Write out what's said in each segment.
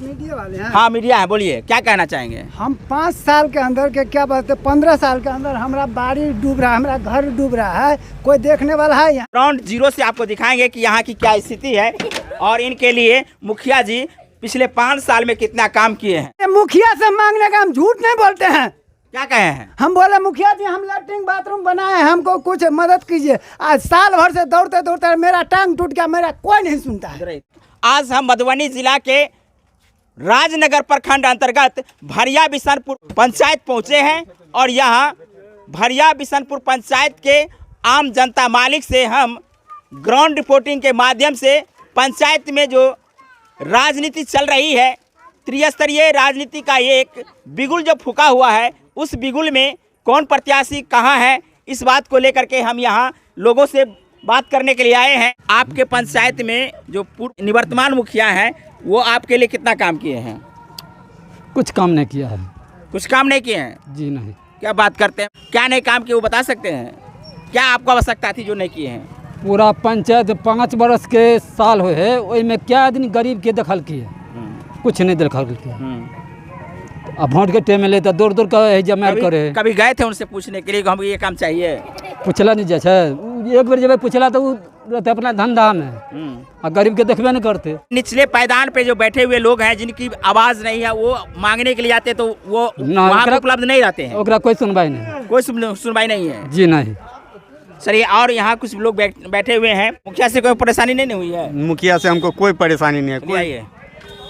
Media वाले हैं? हाँ मीडिया है, बोलिए क्या कहना चाहेंगे। हम 5 साल के अंदर के क्या बोलते 15 साल के अंदर हमारा बाड़ी डूब रहा है, हमारा घर डूब रहा है, कोई देखने वाला है यहाँ? ग्राउंड जीरो से आपको दिखाएंगे कि यहाँ की क्या स्थिति है और इनके लिए मुखिया जी पिछले 5 साल में कितना काम किए हैं। मुखिया से मांगने का हम झूठ नहीं बोलते हैं। क्या कहे हैं? हम बोले मुखिया जी हम लैट्रिन बाथरूम बनाए हैं, हमको कुछ मदद कीजिए। आज साल भर से दौड़ते दौड़ते मेरा टांग टूट गया, मेरा कोई नहीं सुनता है। आज हम मधुबनी जिला के राजनगर प्रखंड अंतर्गत भरिया बिशनपुर पंचायत पहुंचे हैं और यहाँ भरिया बिशनपुर पंचायत के आम जनता मालिक से हम ग्राउंड रिपोर्टिंग के माध्यम से पंचायत में जो राजनीति चल रही है, त्रिस्तरीय राजनीति का एक बिगुल जो फूका हुआ है, उस बिगुल में कौन प्रत्याशी कहाँ है, इस बात को लेकर के हम यहाँ लोगों से बात करने के लिए आए हैं। आपके पंचायत में जो निवर्तमान मुखिया हैं वो आपके लिए कितना काम किए हैं? कुछ काम नहीं किया है। कुछ काम नहीं किए हैं जी नहीं। क्या बात करते हैं, क्या नहीं काम किए वो बता सकते हैं? क्या आपको आवश्यकता थी जो नहीं किए हैं? पूरा पंचायत 5 बरस के साल हुए है, वही में क्या आदमी गरीब के दखल किए? कुछ नहीं दखल किया। अब वोट के टाइम में लेता दूर दूर का जमा करे। कभी गए थे उनसे पूछने के लिए हमको ये काम चाहिए? पूछला नहीं जैसे एक बार जब पूछला तो वो रहते अपना धंधा में और गरीब के देखबे नहीं करते। निचले पायदान पे जो बैठे हुए लोग हैं जिनकी आवाज नहीं है वो मांगने के लिए आते तो वो वहाँ पे उपलब्ध नहीं रहते हैं। ओकरा कोई सुनवाई नहीं, कोई सुनवाई नहीं है जी नहीं। सर ये और यहाँ कुछ लोग बैठे हुए हैं, मुखिया से कोई परेशानी नहीं हुई है? मुखिया से हमको कोई परेशानी नहीं है। कोई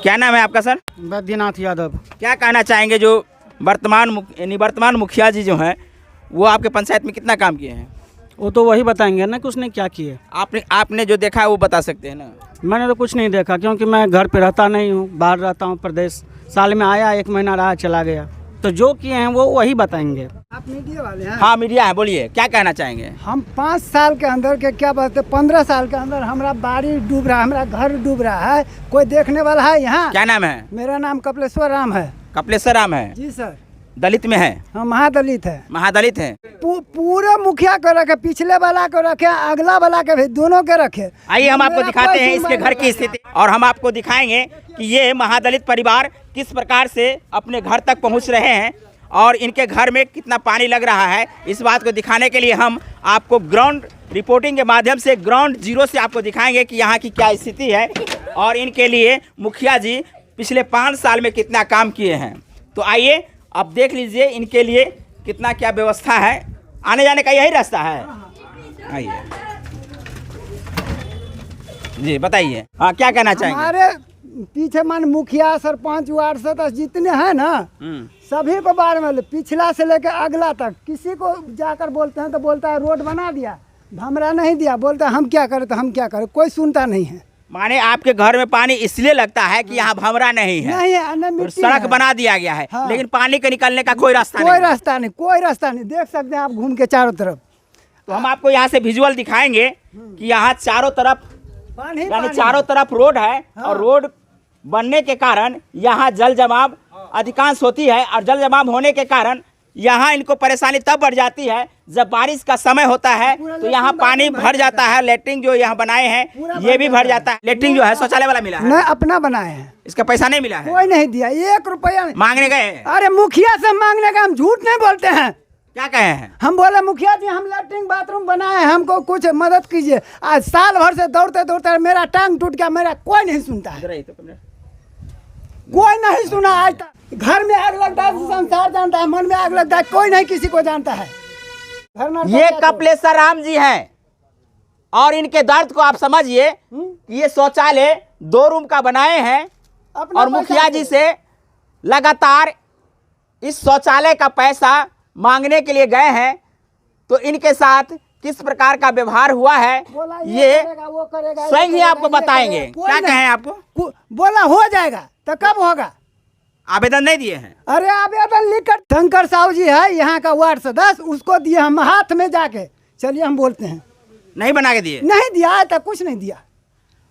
क्या नाम है आपका सर? बैद्यनाथ यादव। क्या कहना चाहेंगे जो निवर्तमान मुखिया जी जो हैं वो आपके पंचायत में कितना काम किए हैं? वो तो वही बताएंगे ना कि उसने क्या किए। आपने जो देखा है वो बता सकते हैं ना? मैंने तो कुछ नहीं देखा क्योंकि मैं घर पे रहता नहीं हूँ, बाहर रहता हूँ प्रदेश। साल में आया 1 महीना रहा चला गया, तो जो किए हैं वो वही बताएंगे। आप मीडिया वाले हैं? हाँ मीडिया है, बोलिए क्या कहना चाहेंगे। हम 5 साल के अंदर के क्या बोलते 15 साल के अंदर हमारा बाड़ी डूब रहा है, हमारा घर डूब रहा है, कोई देखने वाला है यहाँ? क्या नाम है? मेरा नाम कपिलेश्वर राम है। कपिलेश्वर राम है जी सर। दलित में है? हम महादलित है। महादलित है। पूरे मुखिया को रखे, पिछले वाला को रखे, अगला वाला के भी, दोनों के रखे। आइए हम आपको दिखाते हैं इसके घर की स्थिति और हम आपको दिखाएंगे कि ये महादलित परिवार किस प्रकार से अपने घर तक पहुंच रहे हैं और इनके घर में कितना पानी लग रहा है। इस बात को दिखाने के लिए हम आपको ग्राउंड रिपोर्टिंग के माध्यम से ग्राउंड जीरो से आपको दिखाएंगे कि यहाँ की क्या स्थिति है और इनके लिए मुखिया जी पिछले 5 साल में कितना काम किए हैं। तो आइए अब देख लीजिए इनके लिए कितना क्या व्यवस्था है। आने जाने का यही रास्ता है? आइए जी बताइए। हाँ क्या कहना चाहेंगे? हमारे पीछे मान मुखिया सरपंच वार्ड सदस्य जितने हैं ना, सभी को बारे में पिछला से लेकर अगला तक किसी को जाकर बोलते हैं तो बोलता है रोड बना दिया, भमरा नहीं दिया, बोलता है हम क्या करें तो हम क्या करें, कोई सुनता नहीं है। माने आपके घर में पानी इसलिए लगता है कि यहाँ भमरा नहीं है, नहीं सड़क बना दिया गया है। हाँ। लेकिन पानी के निकलने का कोई रास्ता नहीं। कोई रास्ता नहीं। देख सकते हैं आप घूम के चारों तरफ। तो हम आपको यहाँ से विजुअल दिखाएंगे कि यहाँ चारों तरफ यानी चारों तरफ रोड है। हाँ। और रोड बनने के कारण यहाँ जल जमाव अधिकांश होती है और जल जमाव होने के कारण यहाँ इनको परेशानी तब बढ़ जाती है जब बारिश का समय होता है तो यहाँ पानी भर जाता है। लेटरिन जो यहाँ बनाए हैं ये भी भर जाता है। लेटरिन जो है शौचालय वाला मिला है? नहीं, अपना बनाए हैं। इसका पैसा नहीं मिला है? कोई नहीं दिया, 1 रुपया नहीं। मांगने गए? अरे मुखिया से मांगने का हम झूठ नहीं बोलते हैं। क्या कहे हैं? हम बोले मुखिया जी हम लैट्रिन बाथरूम बनाए हैं, हमको कुछ मदद कीजिए। आज साल भर से दौड़ते दौड़ते मेरा टांग टूट गया, मेरा कोई नहीं सुनता है। कोई नहीं सुना आज तक। घर में आग लगता है संसार जानता है, मन में आग लगता है कोई नहीं किसी को जानता है। ये कपिलेश्वर राम जी हैं और इनके दर्द को आप समझिए कि ये शौचालय 2 रूम का बनाए हैं और मुखिया जी से लगातार इस शौचालय का पैसा मांगने के लिए गए हैं। तो इनके साथ किस प्रकार का व्यवहार हुआ है ये स्वयं ही आपको बताएंगे। क्या कहें आपको? बोला हो जाएगा तो कब होगा? आवेदन नहीं दिए हैं? अरे आवेदन लिखकर शंकर साहू जी है यहाँ का वार्ड सदस्य, उसको दिए हम हाथ में जाके। चलिए हम बोलते हैं। नहीं बना के दिए? नहीं दिया तक कुछ नहीं दिया।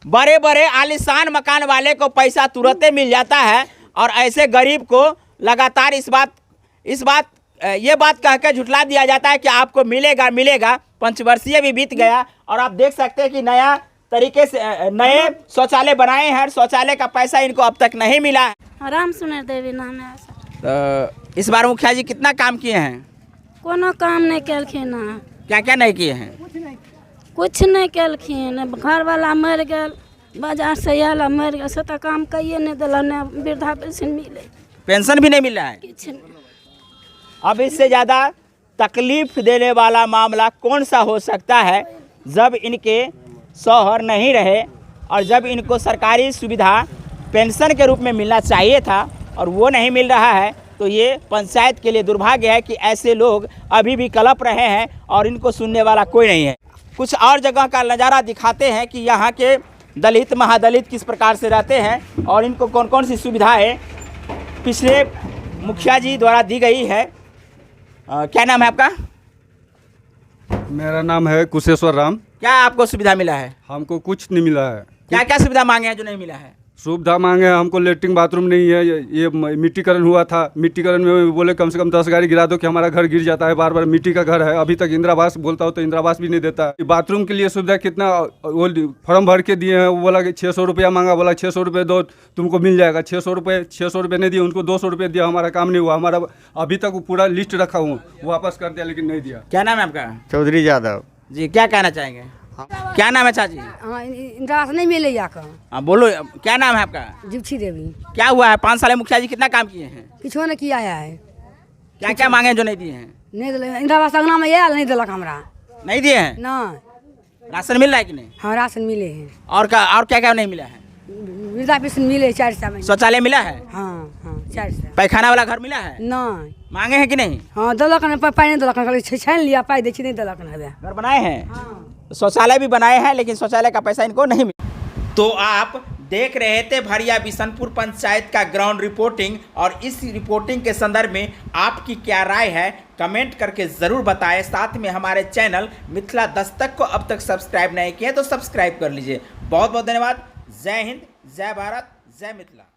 बड़े बड़े आलीशान मकान वाले को पैसा तुरंत मिल जाता है और ऐसे गरीब को लगातार ये बात कह के झुठला दिया जाता है कि आपको मिलेगा। पंचवर्षीय भी बीत गया और आप देख सकते हैं कि नया तरीके से नए शौचालय बनाए हैं, शौचालय का पैसा इनको अब तक नहीं मिला है। राम सुनर देवी नाम है सर। तो इस बार मुखिया जी कितना काम किए हैं? कोनो काम नहीं केलखिन हँ, क्या क्या नहीं किए हैं? कुछ नहीं केलखिन। घर वाला मर गल, बाजार से आयल मर गल, से तो काम कहिए नहीं दिलन, ने वृद्धा पेंशन मिले, पेंशन भी नहीं मिल रहा है। किछ नहीं। अब इससे ज़्यादा तकलीफ देने वाला मामला कौन सा हो सकता है जब इनके शौहर नहीं रहे और जब इनको सरकारी सुविधा पेंशन के रूप में मिलना चाहिए था और वो नहीं मिल रहा है। तो ये पंचायत के लिए दुर्भाग्य है कि ऐसे लोग अभी भी कलप रहे हैं और इनको सुनने वाला कोई नहीं है। कुछ और जगह का नज़ारा दिखाते हैं कि यहाँ के दलित महादलित किस प्रकार से रहते हैं और इनको कौन कौन सी सुविधाएं पिछले मुखिया जी द्वारा दी गई है। क्या नाम है आपका? मेरा नाम है कुशेश्वर राम। क्या आपको सुविधा मिला है? हमको कुछ नहीं मिला है। क्या क्या सुविधा मांगे हैं जो नहीं मिला है? सुविधा मांगे हैं, हमको लेटरिन बाथरूम नहीं है। ये मिट्टीकरण हुआ था, मिट्टीकरण में बोले कम से कम 10 गाड़ी गिरा दो कि हमारा घर गिर जाता है, बार बार मिट्टी का घर है। अभी तक इंदिरावास बोलता हो तो इंदिरावास भी नहीं देता है। बाथरूम के लिए सुविधा कितना वो फॉर्म भर के दिए हैं, वो बोला कि 600 रुपया मांगा, बोला 600 रुपये दो तुमको मिल जाएगा। 600 रुपये नहीं दिए, उनको 200 रुपये दिया, हमारा काम नहीं हुआ। हमारा अभी तक पूरा लिस्ट रखा हूँ, वापस कर दिया लेकिन नहीं दिया। क्या नाम है आपका? चौधरी यादव जी, क्या कहना चाहेंगे? क्या नाम है चाची? इंदिरा नहीं मिले या का। हाँ बोलो, क्या नाम है आपका? जीवछी देवी। क्या हुआ है 5 साल में मुखिया जी कितना काम किए हैं? किछो ने किया है। क्या क्या मांगे जो नहीं दिए हैं? नहीं दिल इंदिरावास अंगना में आयल नहीं दिलक हमरा। नहीं दिए हैं? ना राशन मिल रहा है कि नहीं? हाँ राशन मिले हैं। और क्या क्या नहीं मिला है? वृद्धा पेंशन मिले 4 साल। शौचालय मिला है? हाँ हाँ 4 साल। पैखाना वाला घर मिला है? ना मांगे हैं कि नहीं? हाँ दिलक ने पाई नहीं दिलक, छान लिया पाई देखी नहीं दिलक ने। घर बनाए हैं, शौचालय भी बनाए हैं, लेकिन शौचालय का पैसा इनको नहीं मिला। तो आप देख रहे थे भरिया बिशनपुर पंचायत का ग्राउंड रिपोर्टिंग, और इस रिपोर्टिंग के संदर्भ में आपकी क्या राय है कमेंट करके ज़रूर बताएं। साथ में हमारे चैनल मिथिला दस्तक को अब तक सब्सक्राइब नहीं किए तो सब्सक्राइब कर लीजिए। बहुत बहुत धन्यवाद। जय हिंद, जय भारत, जय मिथिला।